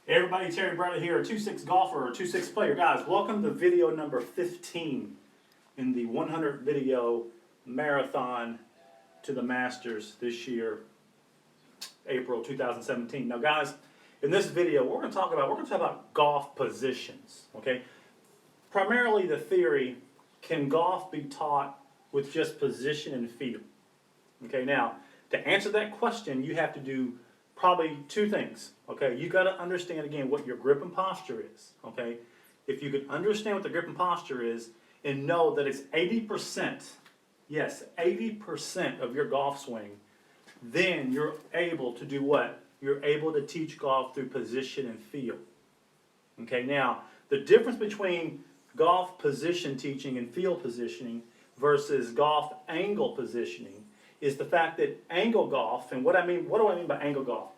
Hey everybody, Terry Bradley here, a 2-6 golfer or 2-6 player. Guys, welcome to video number 15 in the 100 video marathon to the Masters this year, April 2017. Now guys, in this video we're going to talk about golf positions, okay? Primarily the theory, can golf be taught with just position and feel? Okay, now to answer that question you have to do probably two things, okay? You got to understand again what your grip and posture is, okay? If you could understand what the grip and posture is and know that it's 80%, yes, 80% of your golf swing, then you're able to do what? You're able to teach golf through position and feel. Okay, now the difference between golf position teaching and field positioning versus golf angle positioning is the fact that angle golf, and what do I mean by angle golf?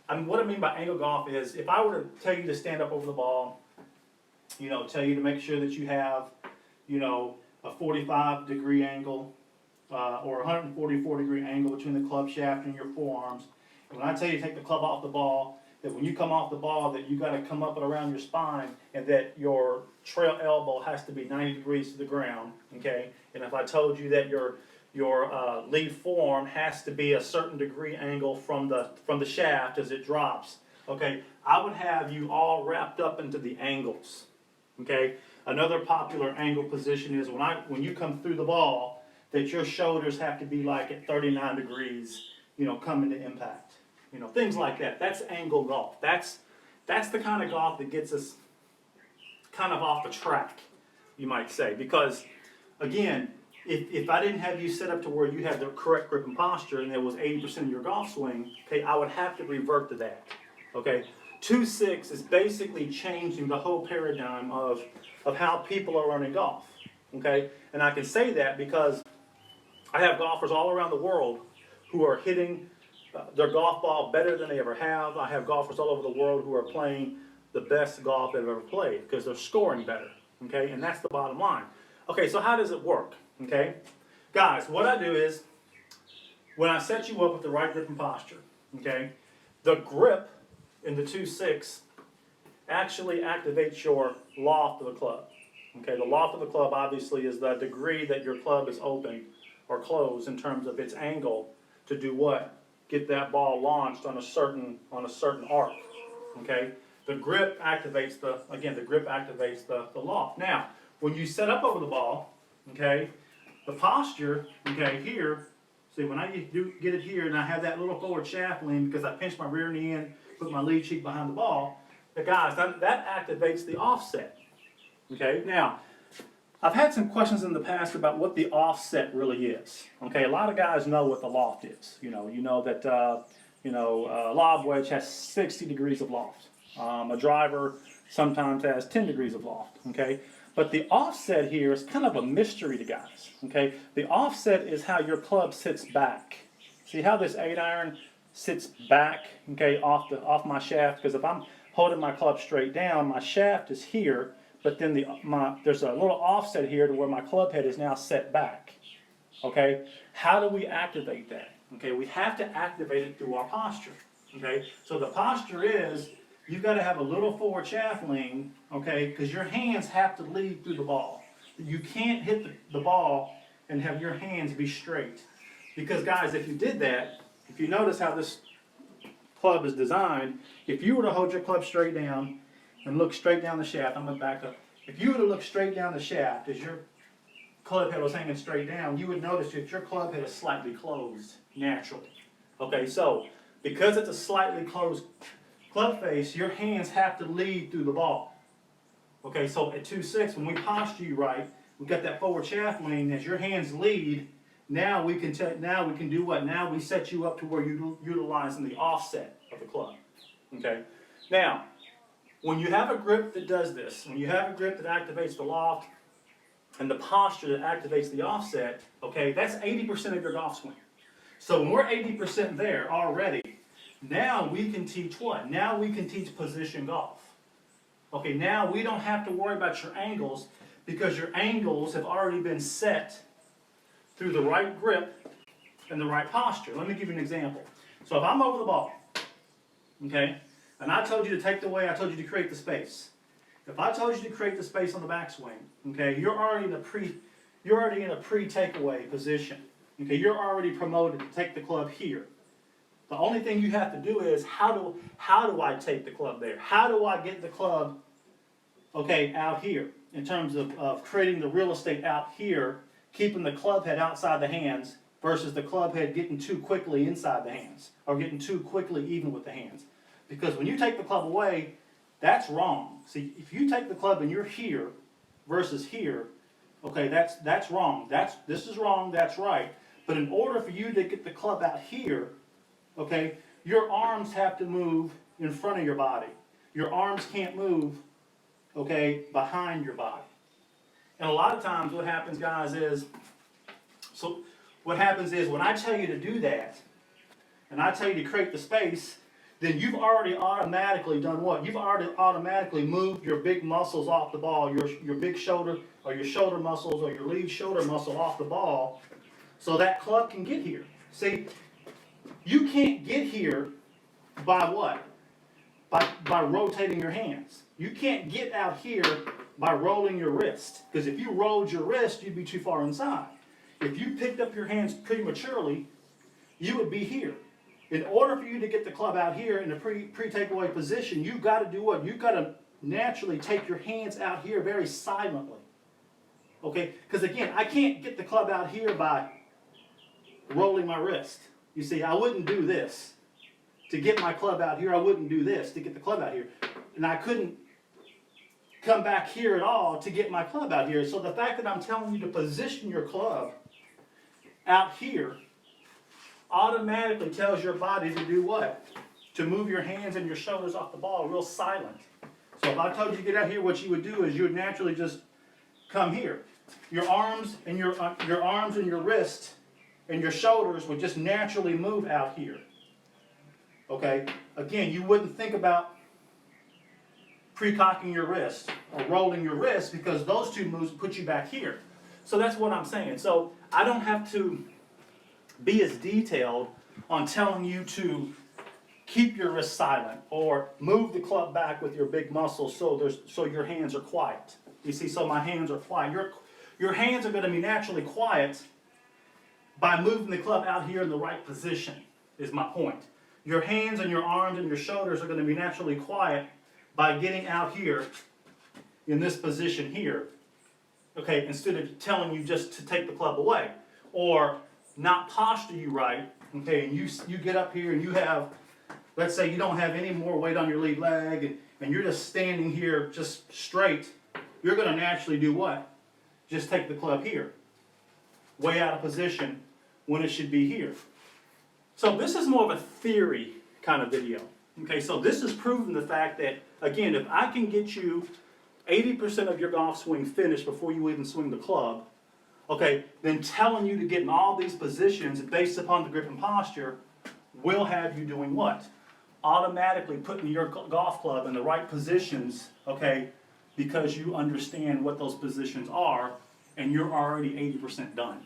What I mean by angle golf is if I were to tell you to stand up over the ball, tell you to make sure that you have, a 45-degree angle or 144-degree angle between the club shaft and your forearms. And when I tell you to take the club off the ball, that when you come off the ball that you got to come up and around your spine and that your trail elbow has to be 90 degrees to the ground, okay? And if I told you that your lead forearm has to be a certain degree angle from the shaft as it drops, okay? I would have you all wrapped up into the angles, okay? Another popular angle position is when you come through the ball, that your shoulders have to be like at 39 degrees, coming to impact. Things like that. That's angle golf. That's the kind of golf that gets us kind of off the track, you might say. Because, again, if I didn't have you set up to where you had the correct grip and posture and it was 80% of your golf swing, okay, I would have to revert to that, okay? 2-6 is basically changing the whole paradigm of how people are learning golf, okay? And I can say that because I have golfers all around the world who are hitting their golf ball better than they ever have. I have golfers all over the world who are playing the best golf they've ever played because they're scoring better, okay? And that's the bottom line. Okay, so how does it work? Okay, guys, what I do is when I set you up with the right grip and posture, okay, the grip in the 2-6 actually activates your loft of the club. Okay, the loft of the club obviously is the degree that your club is open or closed in terms of its angle to do what? Get that ball launched on a certain arc. Okay, the grip activates the loft. Now, when you set up over the ball, okay, the posture, okay, here, see when I get it here and I have that little forward shaft lean because I pinch my rear knee in, put my lead cheek behind the ball, guys, that activates the offset. Okay, now, I've had some questions in the past about what the offset really is. Okay, a lot of guys know what the loft is. You know that a lob wedge has 60 degrees of loft. A driver sometimes has 10 degrees of loft. Okay. But the offset here is kind of a mystery to guys, okay? The offset is how your club sits back. See how this 8-iron sits back, okay, off my shaft? Because if I'm holding my club straight down, my shaft is here, but then there's a little offset here to where my club head is now set back, okay? How do we activate that? Okay, we have to activate it through our posture, okay? So the posture is, you've got to have a little forward shaft lean, okay, because your hands have to lead through the ball. You can't hit the ball and have your hands be straight. Because, guys, if you did that, if you notice how this club is designed, if you were to hold your club straight down and look straight down the shaft, I'm going to back up. If you were to look straight down the shaft as your club head was hanging straight down, you would notice that your club head is slightly closed naturally. Okay, so because it's a slightly closed club face, your hands have to lead through the ball. Okay, so at 2-6, when we posture you right, we've got that forward shaft lean. As your hands lead, now we can do what? Now we set you up to where you're utilizing the offset of the club. Okay, now when you have a grip that does this, when you have a grip that activates the loft and the posture that activates the offset, okay, that's 80% of your golf swing. So when we're 80% there already, now we can teach what? Now we can teach position golf. Okay, now we don't have to worry about your angles because your angles have already been set through the right grip and the right posture. Let me give you an example. So if I'm over the ball, okay, and I told you to take the way, I told you to create the space. If I told you to create the space on the backswing, okay, you're already in a pre-takeaway position. Okay, you're already promoted to take the club here. The only thing you have to do is how do I take the club there? How do I get the club, okay, out here in terms of creating the real estate out here, keeping the club head outside the hands versus the club head getting too quickly inside the hands or getting too quickly even with the hands. Because when you take the club away, that's wrong. See, if you take the club and you're here versus here, okay, that's wrong. This is wrong, that's right. But in order for you to get the club out here, okay, your arms have to move in front of your body. Your arms can't move, okay, behind your body. And a lot of times what happens, guys, is when I tell you to do that, and I tell you to create the space, then you've already automatically done what? You've already automatically moved your big muscles off the ball, your big shoulder, or your shoulder muscles, or your lead shoulder muscle off the ball, so that club can get here. See, you can't get here by what? By rotating your hands. You can't get out here by rolling your wrist, because if you rolled your wrist, you'd be too far inside. If you picked up your hands prematurely, you would be here. In order for you to get the club out here in a pre-takeaway position, you've got to do what? You've got to naturally take your hands out here very silently. Okay? Because again, I can't get the club out here by rolling my wrist. You see, I wouldn't do this. To get my club out here, I wouldn't do this to get the club out here. And I couldn't come back here at all to get my club out here. So the fact that I'm telling you to position your club out here automatically tells your body to do what? To move your hands and your shoulders off the ball real silent. So if I told you to get out here, what you would do is you would naturally just come here. Your arms and your wrist and your shoulders would just naturally move out here. Okay? Again, you wouldn't think about pre-cocking your wrist or rolling your wrist because those two moves put you back here. So that's what I'm saying. So I don't have to be as detailed on telling you to keep your wrist silent or move the club back with your big muscles so your hands are quiet. You see, so my hands are quiet. Your hands are going to be naturally quiet by moving the club out here in the right position, is my point. Your hands and your arms and your shoulders are going to be naturally quiet by getting out here in this position here. Okay, instead of telling you just to take the club away or not posture you right, okay, and you get up here and you have, let's say you don't have any more weight on your lead leg and you're just standing here just straight, you're going to naturally do what? Just take the club here, way out of position when it should be here. So this is more of a theory kind of video. Okay, so this is proving the fact that, again, if I can get you 80% of your golf swing finished before you even swing the club, okay, then telling you to get in all these positions based upon the grip and posture will have you doing what? Automatically putting your golf club in the right positions, okay, because you understand what those positions are and you're already 80% done.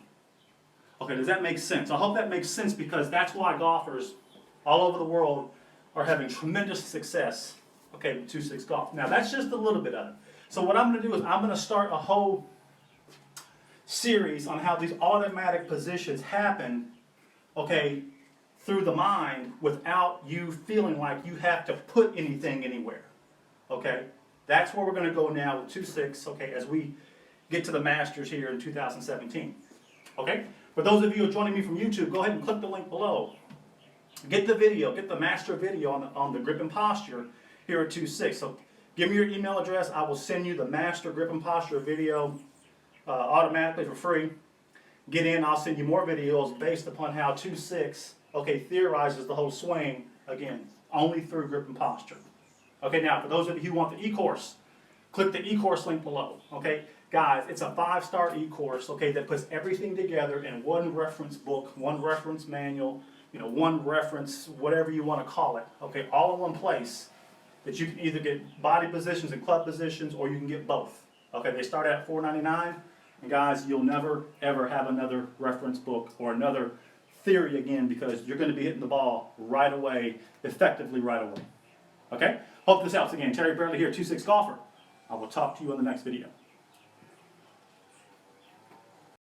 Okay, does that make sense? I hope that makes sense because that's why golfers all over the world are having tremendous success, okay, with 2-6 golf. Now, that's just a little bit of it. So what I'm going to do is I'm going to start a whole series on how these automatic positions happen, okay, through the mind without you feeling like you have to put anything anywhere, okay? That's where we're going to go now with 2-6, okay, as we get to the Masters here in 2017, okay? For those of you who are joining me from YouTube, go ahead and click the link below. Get the video, get the master video on the grip and posture here at 2-6. So give me your email address. I will send you the master grip and posture video automatically for free. Get in, I'll send you more videos based upon how 2-6, okay, theorizes the whole swing, again, only through grip and posture. Okay, now for those of you who want the e-course, click the e-course link below, okay? Guys, it's a 5-star e-course, okay, that puts everything together in one reference book, one reference manual, you know, one reference, whatever you want to call it, okay, all in one place that you can either get body positions and club positions or you can get both. Okay, they start at $4.99, and guys, you'll never ever have another reference book or another theory again because you're going to be hitting the ball right away, effectively right away. Okay? Hope this helps. Again, Terry Burnley here, 2-6 Golfer. I will talk to you on the next video.